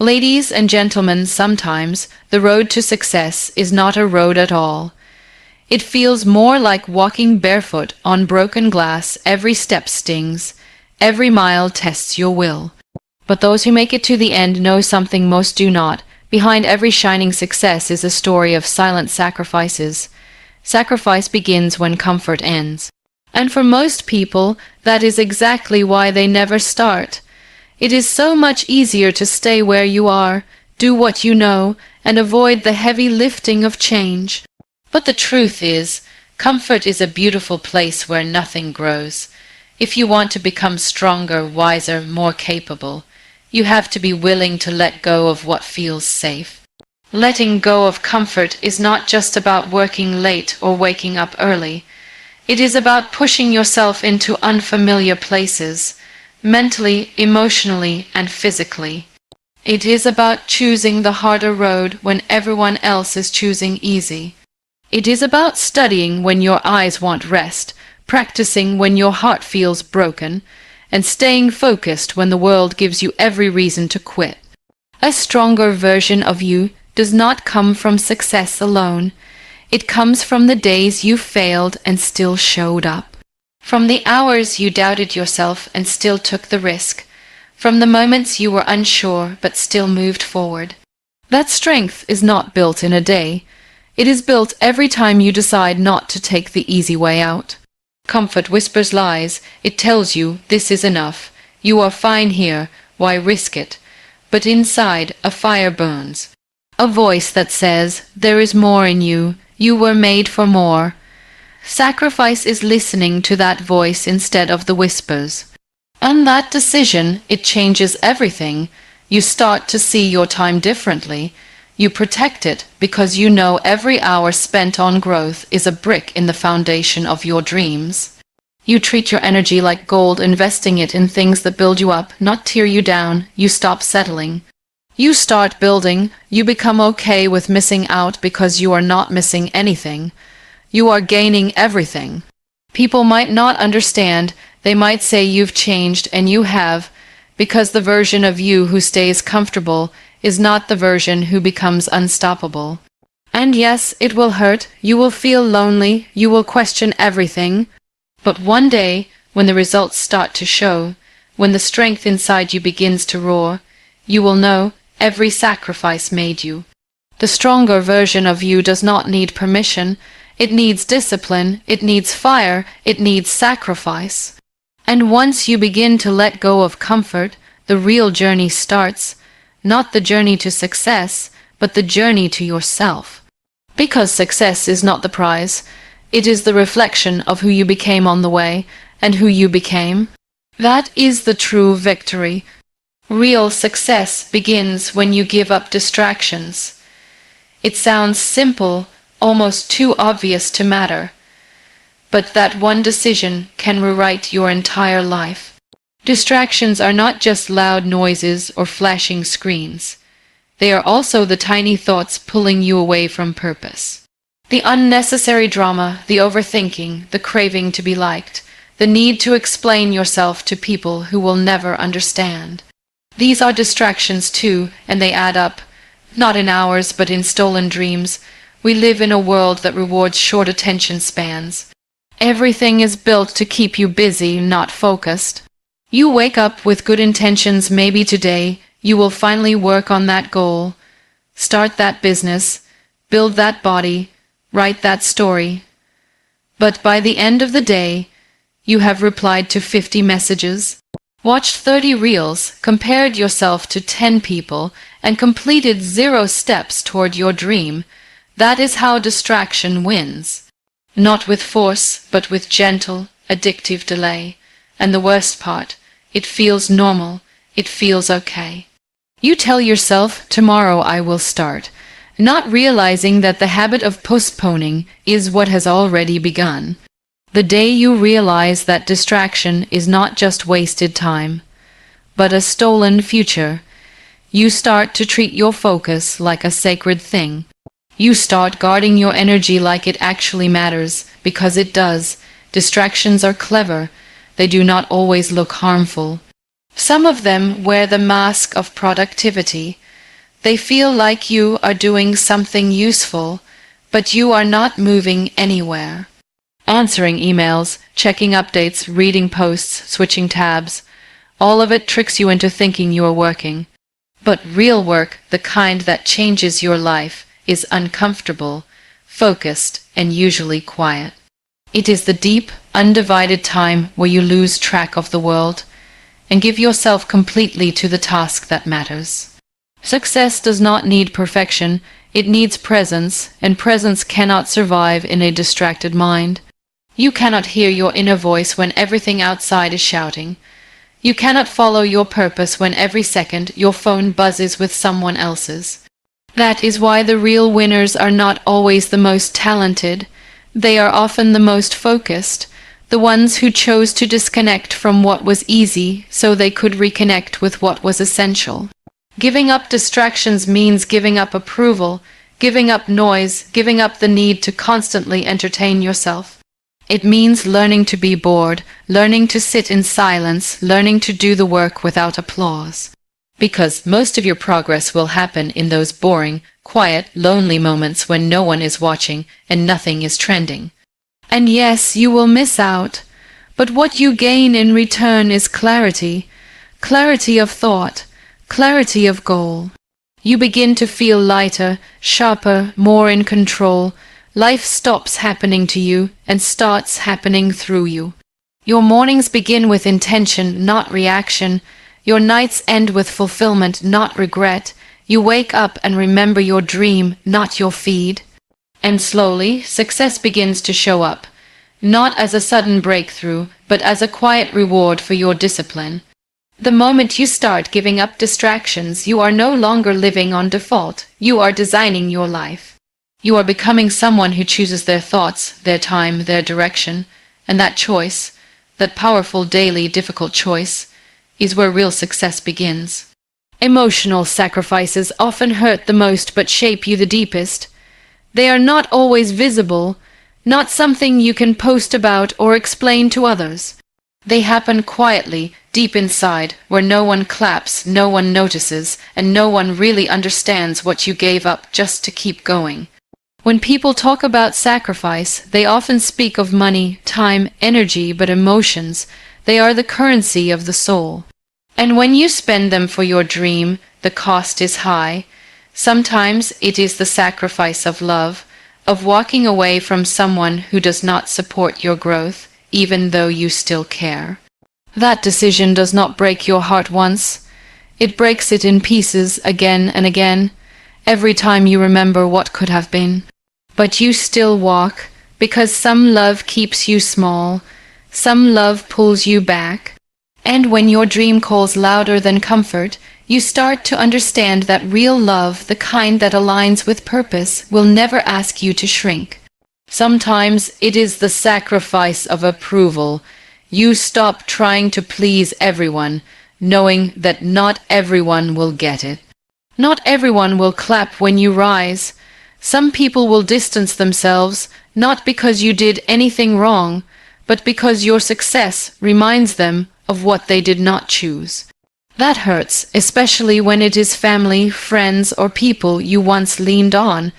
Ladies and gentlemen, sometimes the road to success is not a road at all. It feels more like walking barefoot on broken glass. Every step stings, every mile tests your will. But those who make it to the end know something most do not. Behind every shining success is a story of silent sacrifices. Sacrifice begins when comfort ends. And for most people, that is exactly why they never start. It is so much easier to stay where you are, do what you know, and avoid the heavy lifting of change. But the truth is, comfort is a beautiful place where nothing grows. If you want to become stronger, wiser, more capable, you have to be willing to let go of what feels safe. Letting go of comfort is not just about working late or waking up early. It is about pushing yourself into unfamiliar places, mentally, emotionally, and physically. It is about choosing the harder road when everyone else is choosing easy. It is about studying when your eyes want rest, practicing when your heart feels broken, and staying focused when the world gives you every reason to quit. A stronger version of you does not come from success alone. It comes from the days you failed and still showed up. From the hours you doubted yourself and still took the risk. From the moments you were unsure but still moved forward. That strength is not built in a day. It is built every time you decide not to take the easy way out. Comfort whispers lies. It tells you this is enough. You are fine here. Why risk it? But inside, a fire burns. A voice that says, there is more in you. You were made for more. Sacrifice is listening to that voice instead of the whispers. And that decision, it changes everything. You start to see your time differently. You protect it because you know every hour spent on growth is a brick in the foundation of your dreams. You treat your energy like gold, investing it in things that build you up, not tear you down. You stop settling. You start building. You become okay with missing out because you are not missing anything. You are gaining everything. People might not understand. They might say you've changed, and you have, because the version of you who stays comfortable is not the version who becomes unstoppable. And yes, it will hurt. You will feel lonely. You will question everything. But one day, when the results start to show, when the strength inside you begins to roar, you will know every sacrifice made you. The stronger version of you does not need permission. It needs discipline. It needs fire. It needs sacrifice. And once you begin to let go of comfort, the real journey starts. Not the journey to success, but the journey to yourself. Because success is not the prize. It is the reflection of who you became on the way, and who you became. That is the true victory. Real success begins when you give up distractions. It sounds simple, almost too obvious to matter. But that one decision can rewrite your entire life. Distractions are not just loud noises or flashing screens. They are also the tiny thoughts pulling you away from purpose. The unnecessary drama, the overthinking, the craving to be liked, the need to explain yourself to people who will never understand. These are distractions too, and they add up, not in hours but in stolen dreams. We live in a world that rewards short attention spans. Everything is built to keep you busy, not focused. You wake up with good intentions. Maybe today you will finally work on that goal, start that business, build that body, write that story. But by the end of the day, you have replied to 50 messages, watched 30 reels, compared yourself to 10 people, and completed 0 steps toward your dream. That is how distraction wins. Not with force, but with gentle, addictive delay. And the worst part, it feels normal. It feels okay. You tell yourself, tomorrow I will start, not realizing that the habit of postponing is what has already begun. The day you realize that distraction is not just wasted time, but a stolen future, you start to treat your focus like a sacred thing. You start guarding your energy like it actually matters, because it does. Distractions are clever. They do not always look harmful. Some of them wear the mask of productivity. They feel like you are doing something useful, but you are not moving anywhere. Answering emails, checking updates, reading posts, switching tabs, all of it tricks you into thinking you are working. But real work, the kind that changes your life, is uncomfortable, focused, and usually quiet. It is the deep, undivided time where you lose track of the world and give yourself completely to the task that matters. Success does not need perfection, it needs presence, and presence cannot survive in a distracted mind. You cannot hear your inner voice when everything outside is shouting. You cannot follow your purpose when every second your phone buzzes with someone else's. That is why the real winners are not always the most talented. They are often the most focused, the ones who chose to disconnect from what was easy so they could reconnect with what was essential. Giving up distractions means giving up approval, giving up noise, giving up the need to constantly entertain yourself. It means learning to be bored, learning to sit in silence, learning to do the work without applause. Because most of your progress will happen in those boring, quiet, lonely moments when no one is watching and nothing is trending. And yes, you will miss out, but what you gain in return is clarity, clarity of thought, clarity of goal. You begin to feel lighter, sharper, more in control. Life stops happening to you and starts happening through you. Your mornings begin with intention, not reaction. Your nights end with fulfillment, not regret. You wake up and remember your dream, not your feed. And slowly, success begins to show up, not as a sudden breakthrough, but as a quiet reward for your discipline. The moment you start giving up distractions, you are no longer living on default. You are designing your life. You are becoming someone who chooses their thoughts, their time, their direction, and that choice, that powerful daily difficult choice, is where real success begins. Emotional sacrifices often hurt the most but shape you the deepest. They are not always visible, not something you can post about or explain to others. They happen quietly, deep inside, where no one claps, no one notices, and no one really understands what you gave up just to keep going. When people talk about sacrifice, they often speak of money, time, energy, but emotions, they are the currency of the soul. And when you spend them for your dream, the cost is high. Sometimes it is the sacrifice of love, of walking away from someone who does not support your growth, even though you still care. That decision does not break your heart once. It breaks it in pieces again and again, every time you remember what could have been. But you still walk, because some love keeps you small, some love pulls you back. And when your dream calls louder than comfort, you start to understand that real love, the kind that aligns with purpose, will never ask you to shrink. Sometimes it is the sacrifice of approval. You stop trying to please everyone, knowing that not everyone will get it. Not everyone will clap when you rise. Some people will distance themselves, not because you did anything wrong, but because your success reminds them of what they did not choose. That hurts, especially when it is family, friends, or people you once leaned on.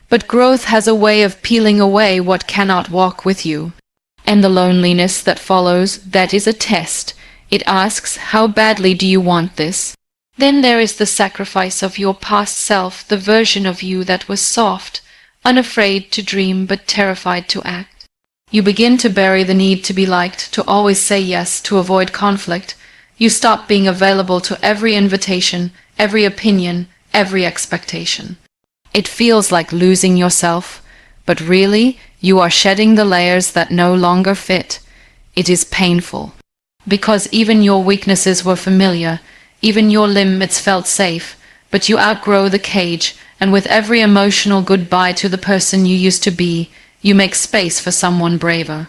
But growth has a way of peeling away what cannot walk with you. And the loneliness that follows, that is a test. It asks, how badly do you want this? Then there is the sacrifice of your past self, the version of you that was soft, unafraid to dream but terrified to act. You begin to bury the need to be liked, to always say yes, to avoid conflict. You stop being available to every invitation, every opinion, every expectation. It feels like losing yourself, but really, you are shedding the layers that no longer fit. It is painful. Because even your weaknesses were familiar, even your limits felt safe, but you outgrow the cage, and with every emotional goodbye to the person you used to be, you make space for someone braver.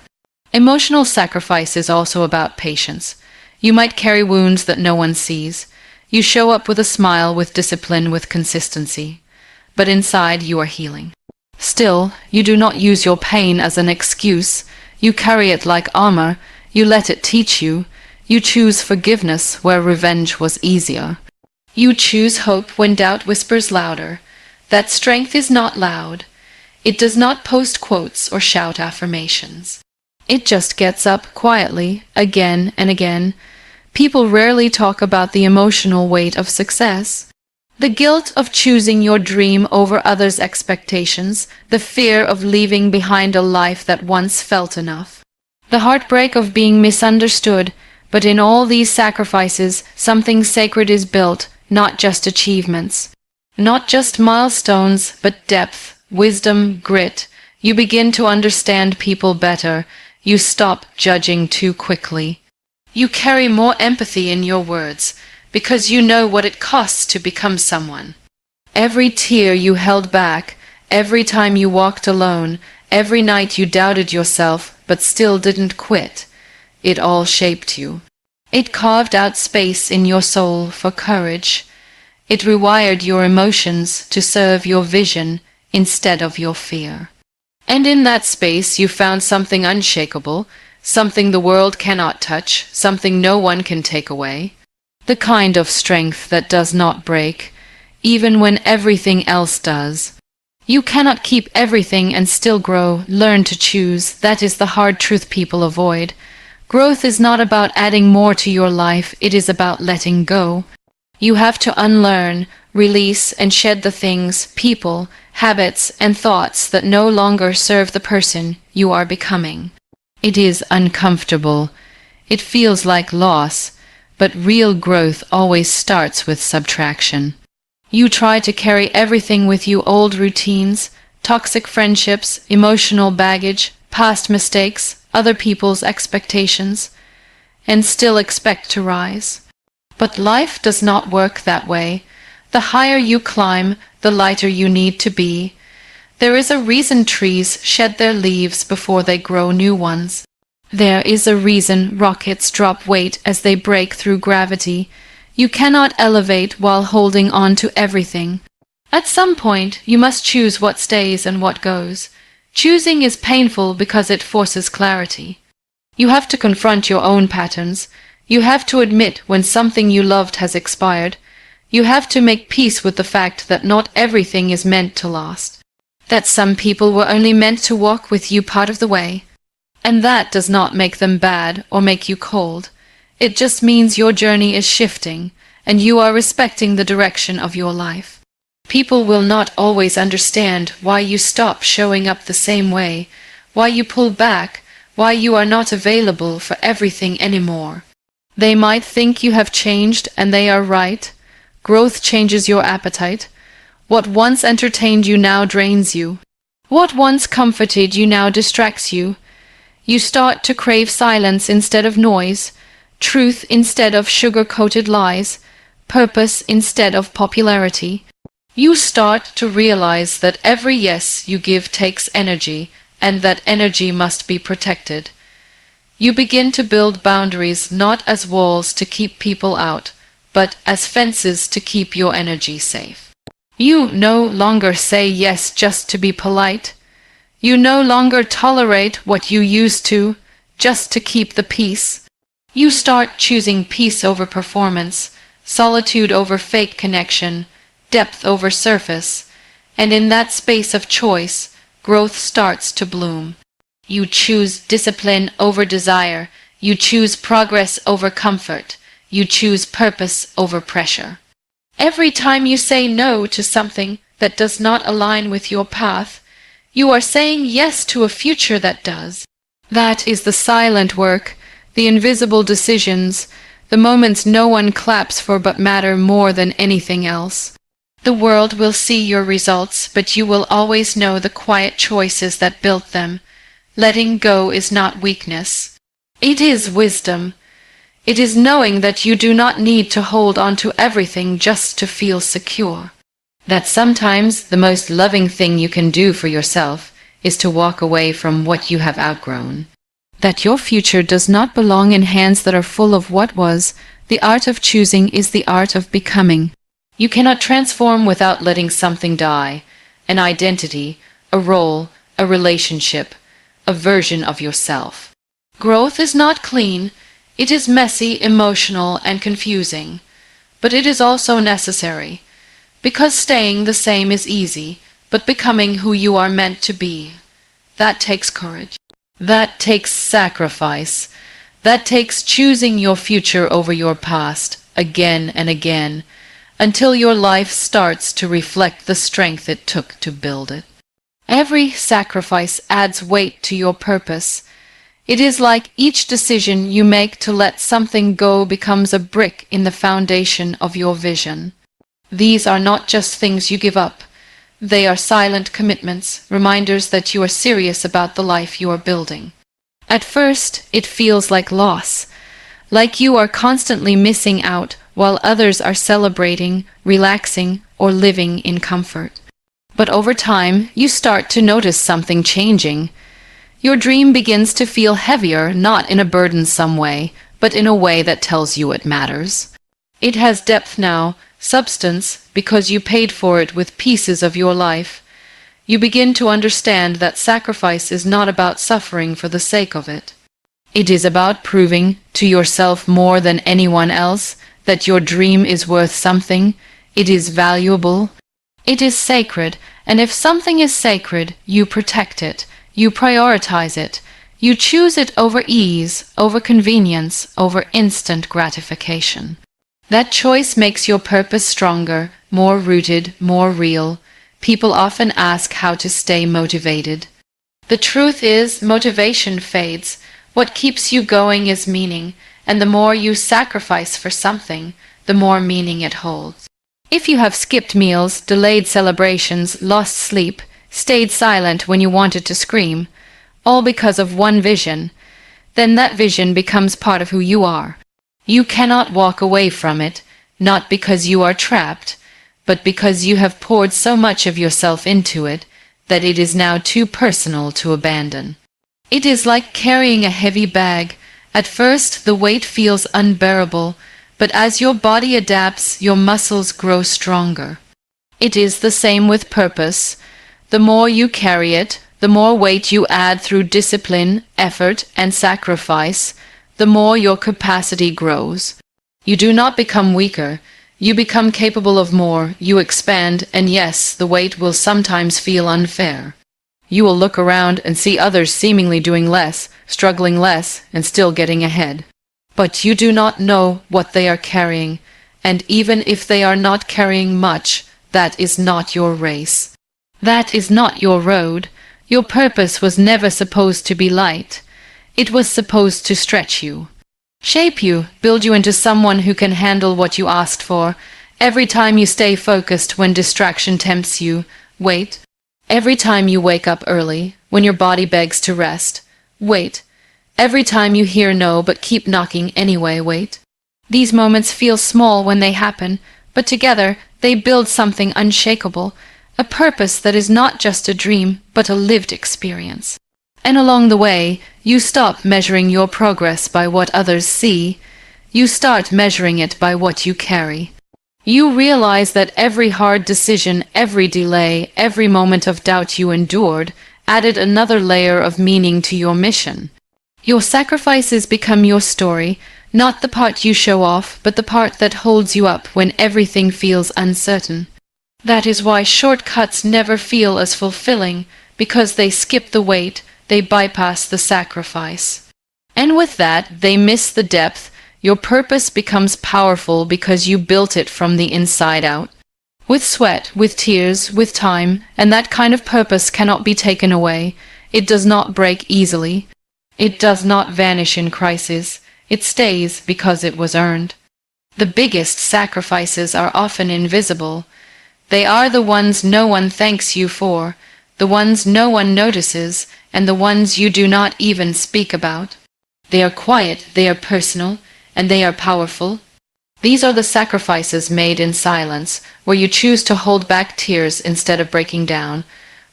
Emotional sacrifice is also about patience. You might carry wounds that no one sees. You show up with a smile, with discipline, with consistency. But inside you are healing. Still, you do not use your pain as an excuse. You carry it like armor. You let it teach you. You choose forgiveness where revenge was easier. You choose hope when doubt whispers louder. That strength is not loud. It does not post quotes or shout affirmations. It just gets up quietly, again and again. People rarely talk about the emotional weight of success. The guilt of choosing your dream over others' expectations, the fear of leaving behind a life that once felt enough. The heartbreak of being misunderstood, but in all these sacrifices, something sacred is built, not just achievements. Not just milestones, but depth, wisdom, grit. You begin to understand people better. You stop judging too quickly. You carry more empathy in your words, because you know what it costs to become someone. Every tear you held back, every time you walked alone, every night you doubted yourself but still didn't quit, it all shaped you. It carved out space in your soul for courage. It rewired your emotions to serve your vision instead of your fear. And in that space you found something unshakable, something the world cannot touch, something no one can take away. The kind of strength that does not break, even when everything else does. You cannot keep everything and still grow. Learn to choose. That is the hard truth people avoid. Growth is not about adding more to your life, it is about letting go. You have to unlearn, release, and shed the things, people, habits, and thoughts that no longer serve the person you are becoming. It is uncomfortable. It feels like loss. But real growth always starts with subtraction. You try to carry everything with you, old routines, toxic friendships, emotional baggage, past mistakes, other people's expectations, and still expect to rise. But life does not work that way. The higher you climb, the lighter you need to be. There is a reason trees shed their leaves before they grow new ones. There is a reason rockets drop weight as they break through gravity. You cannot elevate while holding on to everything. At some point, you must choose what stays and what goes. Choosing is painful because it forces clarity. You have to confront your own patterns. You have to admit when something you loved has expired. You have to make peace with the fact that not everything is meant to last. That some people were only meant to walk with you part of the way. And that does not make them bad or make you cold. It just means your journey is shifting, and you are respecting the direction of your life. People will not always understand why you stop showing up the same way, why you pull back, why you are not available for everything anymore. They might think you have changed, and they are right. Growth changes your appetite. What once entertained you now drains you. What once comforted you now distracts you. You start to crave silence instead of noise, truth instead of sugar-coated lies, purpose instead of popularity. You start to realize that every yes you give takes energy, and that energy must be protected. You begin to build boundaries not as walls to keep people out, but as fences to keep your energy safe. You no longer say yes just to be polite. You no longer tolerate what you used to, just to keep the peace. You start choosing peace over performance, solitude over fake connection, depth over surface, and in that space of choice, growth starts to bloom. You choose discipline over desire. You choose progress over comfort. You choose purpose over pressure. Every time you say no to something that does not align with your path, you are saying yes to a future that does. That is the silent work, the invisible decisions, the moments no one claps for but matter more than anything else. The world will see your results, but you will always know the quiet choices that built them. Letting go is not weakness. It is wisdom. It is knowing that you do not need to hold on to everything just to feel secure. That sometimes the most loving thing you can do for yourself is to walk away from what you have outgrown. That your future does not belong in hands that are full of what was. The art of choosing is the art of becoming. You cannot transform without letting something die. An identity, a role, a relationship, a version of yourself. Growth is not clean. It is messy, emotional, and confusing. but it is also necessary. Because staying the same is easy, but becoming who you are meant to be, that takes courage. That takes sacrifice. That takes choosing your future over your past, again and again, until your life starts to reflect the strength it took to build it. Every sacrifice adds weight to your purpose. It is like each decision you make to let something go becomes a brick in the foundation of your vision. These are not just things you give up. They are silent commitments, reminders that you are serious about the life you are building. At first, it feels like loss, like you are constantly missing out while others are celebrating, relaxing, or living in comfort. But over time, you start to notice something changing. Your dream begins to feel heavier, not in a burdensome way, but in a way that tells you it matters. It has depth now, substance, because you paid for it with pieces of your life. You begin to understand that sacrifice is not about suffering for the sake of it. It is about proving to yourself more than anyone else that your dream is worth something, it is valuable, it is sacred, and if something is sacred, you protect it, you prioritize it, you choose it over ease, over convenience, over instant gratification. That choice makes your purpose stronger, more rooted, more real. People often ask how to stay motivated. The truth is, motivation fades. What keeps you going is meaning, and the more you sacrifice for something, the more meaning it holds. If you have skipped meals, delayed celebrations, lost sleep, stayed silent when you wanted to scream, all because of one vision, then that vision becomes part of who you are. You cannot walk away from it, not because you are trapped, but because you have poured so much of yourself into it that it is now too personal to abandon. It is like carrying a heavy bag. At first, the weight feels unbearable, but as your body adapts, your muscles grow stronger. It is the same with purpose. The more you carry it, the more weight you add through discipline, effort, and sacrifice, the more your capacity grows. You do not become weaker. You become capable of more, you expand, and yes, the weight will sometimes feel unfair. You will look around and see others seemingly doing less, struggling less, and still getting ahead. But you do not know what they are carrying, and even if they are not carrying much, that is not your race. That is not your road. Your purpose was never supposed to be light. It was supposed to stretch you, shape you, build you into someone who can handle what you asked for. Every time you stay focused when distraction tempts you, wait. Every time you wake up early, when your body begs to rest, wait. Every time you hear no but keep knocking anyway, wait. These moments feel small when they happen, but together they build something unshakable, a purpose that is not just a dream, but a lived experience. And along the way, you stop measuring your progress by what others see. You start measuring it by what you carry. You realize that every hard decision, every delay, every moment of doubt you endured added another layer of meaning to your mission. Your sacrifices become your story, not the part you show off, but the part that holds you up when everything feels uncertain. That is why shortcuts never feel as fulfilling, because they skip the weight, they bypass the sacrifice. And with that, they miss the depth. Your purpose becomes powerful because you built it from the inside out. With sweat, with tears, with time, and that kind of purpose cannot be taken away. It does not break easily. It does not vanish in crisis. It stays because it was earned. The biggest sacrifices are often invisible. They are the ones no one thanks you for, the ones no one notices, and the ones you do not even speak about. They are quiet, they are personal, and they are powerful. These are the sacrifices made in silence, where you choose to hold back tears instead of breaking down,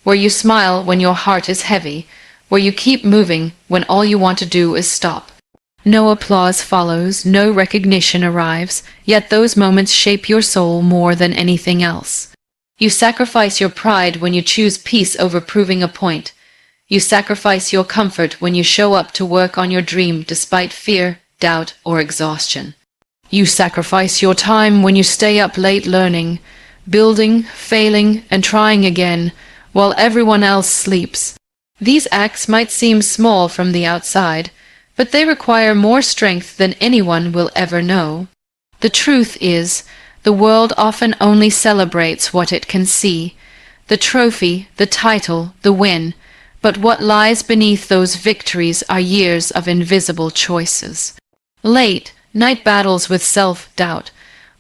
where you smile when your heart is heavy, where you keep moving when all you want to do is stop. No applause follows, no recognition arrives, yet those moments shape your soul more than anything else. You sacrifice your pride when you choose peace over proving a point. You sacrifice your comfort when you show up to work on your dream despite fear, doubt, or exhaustion. You sacrifice your time when you stay up late learning, building, failing, and trying again, while everyone else sleeps. These acts might seem small from the outside, but they require more strength than anyone will ever know. The truth is, the world often only celebrates what it can see, the trophy, the title, the win, but what lies beneath those victories are years of invisible choices. Late, night battles with self-doubt,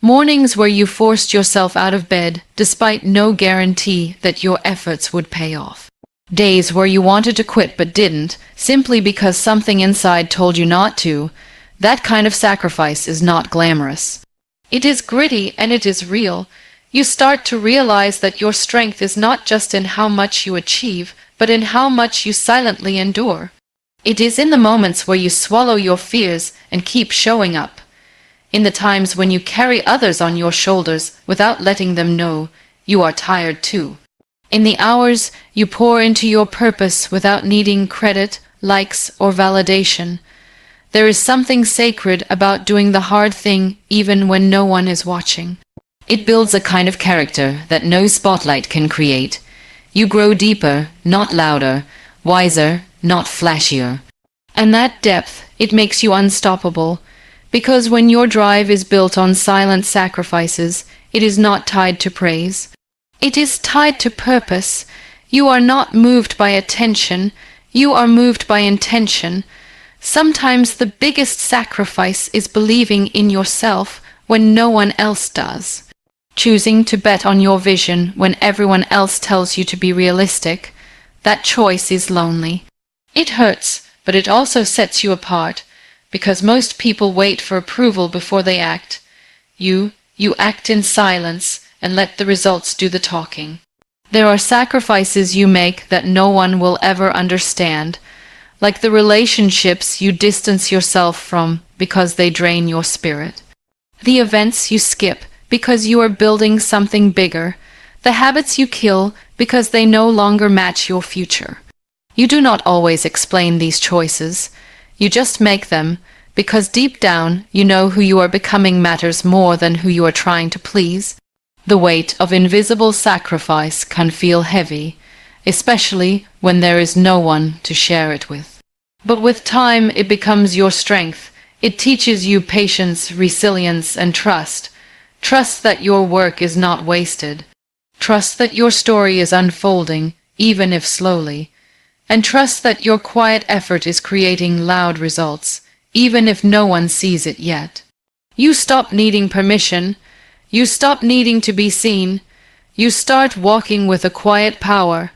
mornings where you forced yourself out of bed despite no guarantee that your efforts would pay off. Days where you wanted to quit but didn't, simply because something inside told you not to. That kind of sacrifice is not glamorous. It is gritty and it is real. You start to realize that your strength is not just in how much you achieve, but in how much you silently endure. It is in the moments where you swallow your fears and keep showing up. In the times when you carry others on your shoulders without letting them know you are tired too. In the hours you pour into your purpose without needing credit, likes, or validation. There is something sacred about doing the hard thing even when no one is watching. It builds a kind of character that no spotlight can create. You grow deeper, not louder, wiser, not flashier. And that depth, it makes you unstoppable, because when your drive is built on silent sacrifices, it is not tied to praise. It is tied to purpose. You are not moved by attention, you are moved by intention. Sometimes the biggest sacrifice is believing in yourself when no one else does. Choosing to bet on your vision when everyone else tells you to be realistic. That choice is lonely. It hurts, but it also sets you apart, because most people wait for approval before they act. You act in silence and let the results do the talking. There are sacrifices you make that no one will ever understand, like the relationships you distance yourself from because they drain your spirit. The events you skip because you are building something bigger. The habits you kill because they no longer match your future. You do not always explain these choices. You just make them, because deep down you know who you are becoming matters more than who you are trying to please. The weight of invisible sacrifice can feel heavy, especially when there is no one to share it with. But with time it becomes your strength. It teaches you patience, resilience, and trust. Trust that your work is not wasted. Trust that your story is unfolding, even if slowly. And trust that your quiet effort is creating loud results, even if no one sees it yet. You stop needing permission. You stop needing to be seen. You start walking with a quiet power,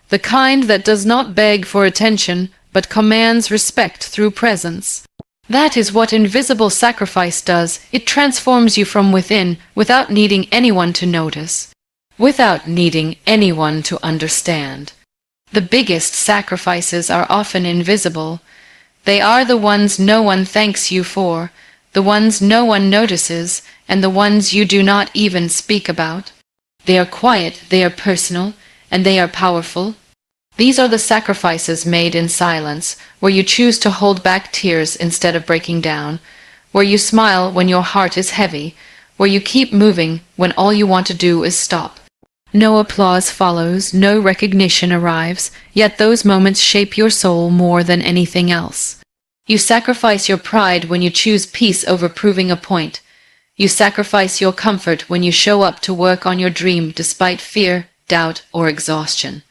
the kind that does not beg for attention, but commands respect through presence. That is what invisible sacrifice does. It transforms you from within without needing anyone to notice, without needing anyone to understand. The biggest sacrifices are often invisible. They are the ones no one thanks you for, the ones no one notices, and the ones you do not even speak about. They are quiet, they are personal, and they are powerful. These are the sacrifices made in silence, where you choose to hold back tears instead of breaking down, where you smile when your heart is heavy, where you keep moving when all you want to do is stop. No applause follows, no recognition arrives, yet those moments shape your soul more than anything else. You sacrifice your pride when you choose peace over proving a point. You sacrifice your comfort when you show up to work on your dream despite fear, doubt, or exhaustion.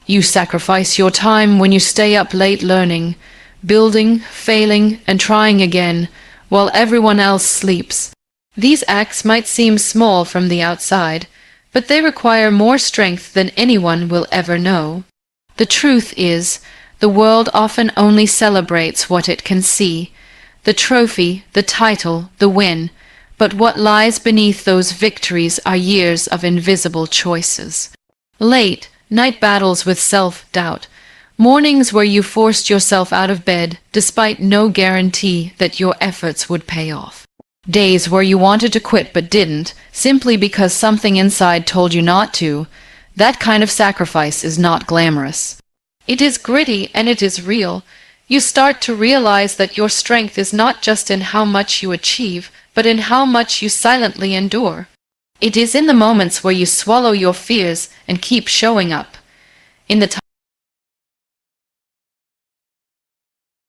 You sacrifice your time when you stay up late learning, building, failing, and trying again, while everyone else sleeps. These acts might seem small from the outside, but they require more strength than anyone will ever know. The truth is, the world often only celebrates what it can see, the trophy, the title, the win, but what lies beneath those victories are years of invisible choices. Late, night battles with self-doubt, mornings where you forced yourself out of bed despite no guarantee that your efforts would pay off. Days where you wanted to quit but didn't, simply because something inside told you not to. That kind of sacrifice is not glamorous. It is gritty and it is real. You start to realize that your strength is not just in how much you achieve, but in how much you silently endure. It is in the moments where you swallow your fears and keep showing up. In the